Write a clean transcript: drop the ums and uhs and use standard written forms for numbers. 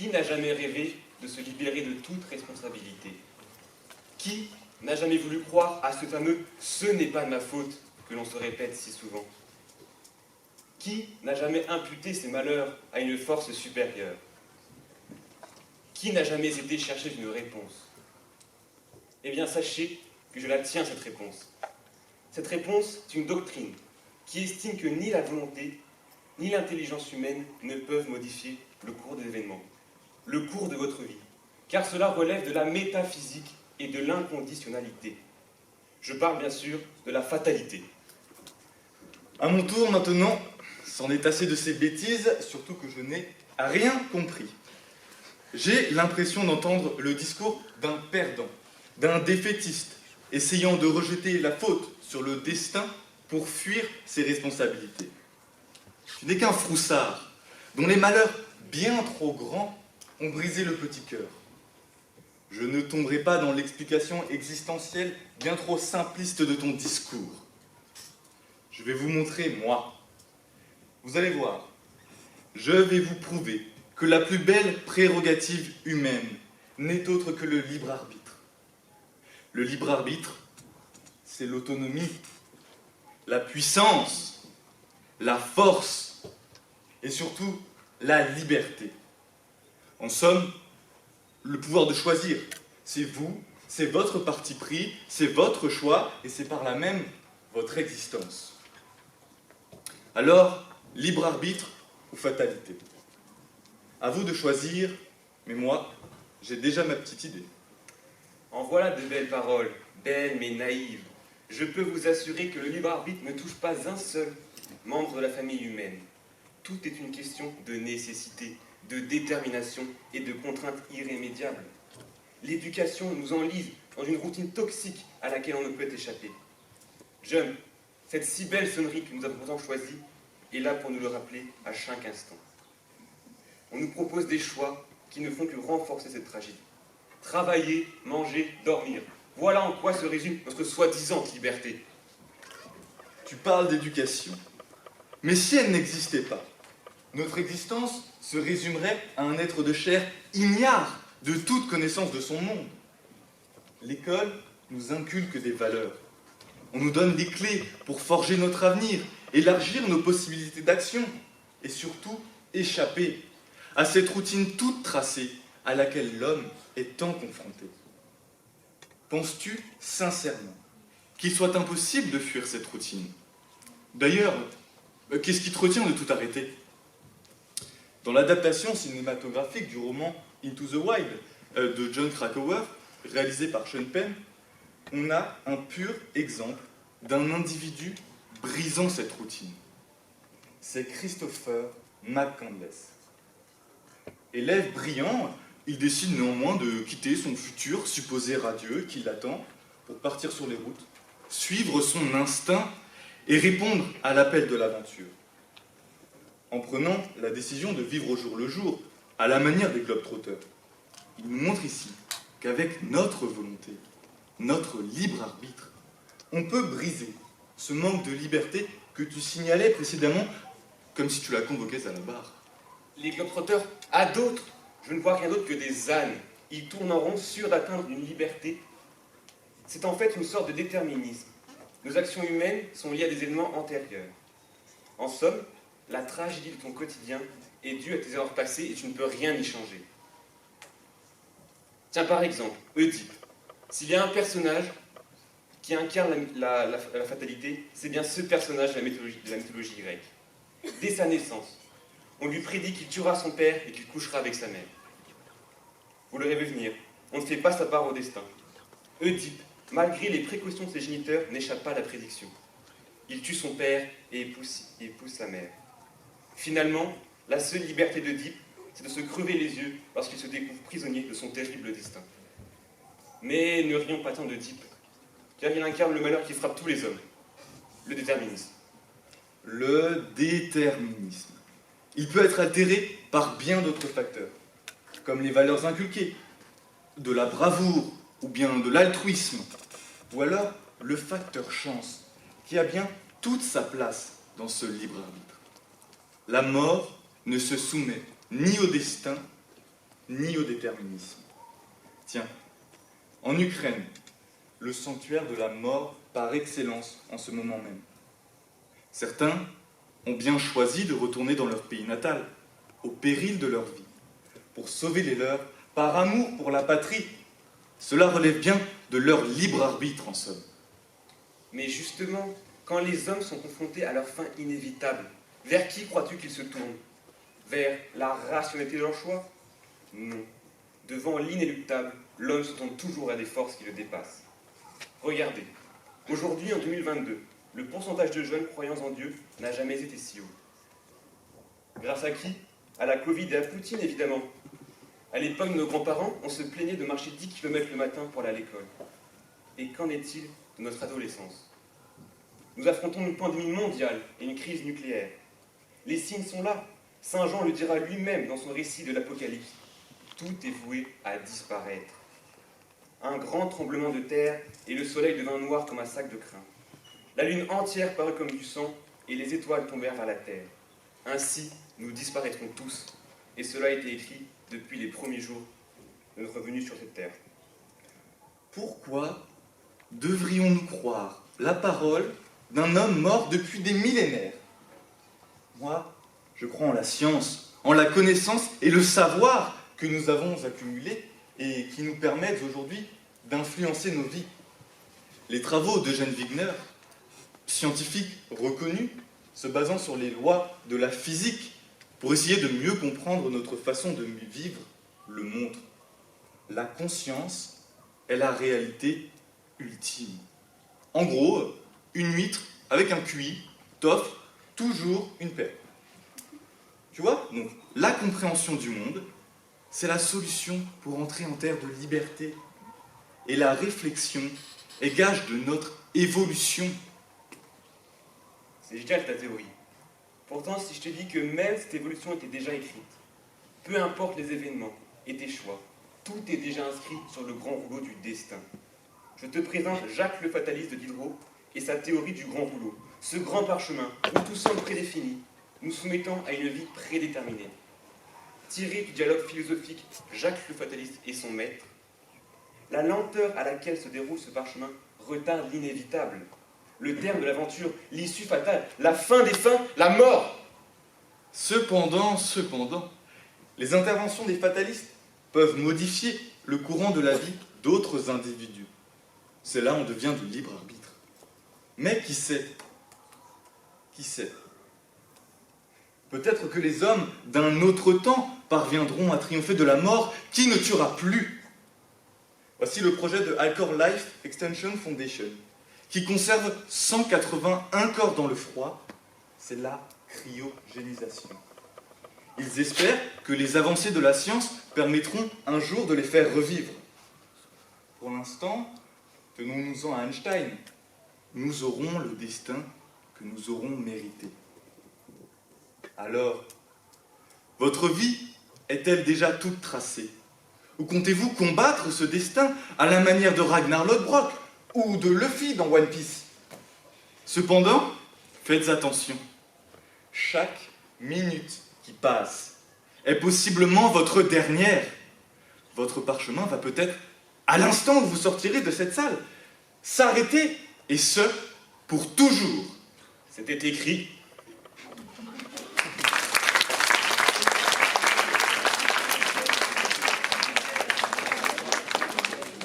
Qui n'a jamais rêvé de se libérer de toute responsabilité? Qui n'a jamais voulu croire à ce fameux « ce n'est pas de ma faute » que l'on se répète si souvent? Qui n'a jamais imputé ses malheurs à une force supérieure? Qui n'a jamais été chercher une réponse? Eh bien, sachez que je la tiens, cette réponse. Cette réponse est une doctrine qui estime que ni la volonté, ni l'intelligence humaine ne peuvent modifier le cours des événements, le cours de votre vie, car cela relève de la métaphysique et de l'inconditionnalité. Je parle bien sûr de la fatalité. À mon tour maintenant, c'en est assez de ces bêtises, surtout que je n'ai rien compris. J'ai l'impression d'entendre le discours d'un perdant, d'un défaitiste, essayant de rejeter la faute sur le destin pour fuir ses responsabilités. Tu n'es qu'un froussard, dont les malheurs bien trop grands ont brisé le petit cœur. Je ne tomberai pas dans l'explication existentielle bien trop simpliste de ton discours. Je vais vous montrer, moi. Vous allez voir, je vais vous prouver que la plus belle prérogative humaine n'est autre que le libre arbitre. Le libre arbitre, c'est l'autonomie, la puissance, la force et surtout la liberté. En somme, le pouvoir de choisir, c'est vous, c'est votre parti pris, c'est votre choix et c'est par là même votre existence. Alors, libre arbitre ou fatalité? À vous de choisir, mais moi, j'ai déjà ma petite idée. En voilà de belles paroles, belles mais naïves. Je peux vous assurer que le libre arbitre ne touche pas un seul membre de la famille humaine. Tout est une question de nécessité, de détermination et de contraintes irrémédiables. L'éducation nous enlise dans une routine toxique à laquelle on ne peut échapper. Jump, cette si belle sonnerie que nous avons pourtant choisie, est là pour nous le rappeler à chaque instant. On nous propose des choix qui ne font que renforcer cette tragédie. Travailler, manger, dormir. Voilà en quoi se résume notre soi-disant liberté. Tu parles d'éducation. Mais si elle n'existait pas, notre existence se résumerait à un être de chair ignare de toute connaissance de son monde. L'école nous inculque des valeurs. On nous donne des clés pour forger notre avenir, élargir nos possibilités d'action et surtout échapper à cette routine toute tracée à laquelle l'homme est tant confronté. Penses-tu sincèrement qu'il soit impossible de fuir cette routine? D'ailleurs, qu'est-ce qui te retient de tout arrêter? Dans l'adaptation cinématographique du roman Into the Wild de Jon Krakauer, réalisé par Sean Penn, on a un pur exemple d'un individu brisant cette routine. C'est Christopher McCandless. Élève brillant, il décide néanmoins de quitter son futur supposé radieux qui l'attend pour partir sur les routes, suivre son instinct et répondre à l'appel de l'aventure. En prenant la décision de vivre au jour le jour, à la manière des globetrotters, il nous montre ici qu'avec notre volonté, notre libre arbitre, on peut briser ce manque de liberté que tu signalais précédemment, comme si tu la convoquais à la barre. Les globetrotters, à d'autres, je ne vois rien d'autre que des ânes. Ils tournent en rond, sûrs d'atteindre une liberté. C'est en fait une sorte de déterminisme. Nos actions humaines sont liées à des événements antérieurs. En somme, la tragédie de ton quotidien est due à tes erreurs passées et tu ne peux rien y changer. Tiens, par exemple, Oedipe. S'il y a un personnage qui incarne la fatalité, c'est bien ce personnage de la mythologie grecque. Dès sa naissance, on lui prédit qu'il tuera son père et qu'il couchera avec sa mère. Vous l'aurez vu venir, on ne fait pas sa part au destin. Oedipe, malgré les précautions de ses géniteurs, n'échappe pas à la prédiction. Il tue son père et épouse sa mère. Finalement, la seule liberté d'Oedipe, c'est de se crever les yeux lorsqu'il se découvre prisonnier de son terrible destin. Mais ne rions pas tant d'Oedipe, car il incarne le malheur qui frappe tous les hommes, le déterminisme. Le déterminisme. Il peut être altéré par bien d'autres facteurs, comme les valeurs inculquées, de la bravoure ou bien de l'altruisme, ou alors le facteur chance, qui a bien toute sa place dans ce libre arbitre. La mort ne se soumet ni au destin, ni au déterminisme. Tiens, en Ukraine, le sanctuaire de la mort par excellence en ce moment même. Certains ont bien choisi de retourner dans leur pays natal, au péril de leur vie, pour sauver les leurs, par amour pour la patrie. Cela relève bien de leur libre arbitre en somme. Mais justement, quand les hommes sont confrontés à leur fin inévitable, vers qui crois-tu qu'ils se tournent? Vers la rationalité de leur choix? Non. Devant l'inéluctable, l'homme se tourne toujours à des forces qui le dépassent. Regardez, aujourd'hui en 2022, le pourcentage de jeunes croyants en Dieu n'a jamais été si haut. Grâce à qui? À la Covid et à Poutine, évidemment. À l'époque de nos grands-parents, on se plaignait de marcher 10 km le matin pour aller à l'école. Et qu'en est-il de notre adolescence? Nous affrontons une pandémie mondiale et une crise nucléaire. Les signes sont là. Saint Jean le dira lui-même dans son récit de l'Apocalypse. Tout est voué à disparaître. Un grand tremblement de terre et le soleil devint noir comme un sac de crin. La lune entière parut comme du sang et les étoiles tombèrent vers la terre. Ainsi, nous disparaîtrons tous. Et cela a été écrit depuis les premiers jours de notre venue sur cette terre. Pourquoi devrions-nous croire la parole d'un homme mort depuis des millénaires? Moi, je crois en la science, en la connaissance et le savoir que nous avons accumulés et qui nous permettent aujourd'hui d'influencer nos vies. Les travaux d'Eugène Wigner, scientifique reconnu, se basant sur les lois de la physique pour essayer de mieux comprendre notre façon de vivre, le montrent. La conscience est la réalité ultime. En gros, une huître avec un QI t'offre toujours une paix. Tu vois? Donc, la compréhension du monde, c'est la solution pour entrer en terre de liberté. Et la réflexion est gage de notre évolution. C'est génial ta théorie. Pourtant, si je te dis que même cette évolution était déjà écrite, peu importe les événements et tes choix, tout est déjà inscrit sur le grand rouleau du destin. Je te présente Jacques le fataliste de Diderot et sa théorie du grand rouleau, ce grand parchemin où tout semble prédéfini, nous soumettant à une vie prédéterminée. Tiré du dialogue philosophique Jacques le fataliste et son maître, la lenteur à laquelle se déroule ce parchemin retarde l'inévitable. Le terme de l'aventure, l'issue fatale, la fin des fins, la mort. Cependant, les interventions des fatalistes peuvent modifier le courant de la vie d'autres individus. C'est là où on devient du libre arbitre. Mais qui sait? Qui sait? Peut-être que les hommes d'un autre temps parviendront à triompher de la mort qui ne tuera plus. Voici le projet de Alcor Life Extension Foundation, qui conserve 181 corps dans le froid. C'est la cryogénisation. Ils espèrent que les avancées de la science permettront un jour de les faire revivre. Pour l'instant, tenons-nous-en à Einstein. Nous aurons le destin que nous aurons mérité. Alors, votre vie est-elle déjà toute tracée? Ou comptez-vous combattre ce destin à la manière de Ragnar Lodbrok ou de Luffy dans One Piece? Cependant, faites attention. Chaque minute qui passe est possiblement votre dernière. Votre parchemin va peut-être, à l'instant où vous sortirez de cette salle, s'arrêter, et ce, pour toujours. C'était écrit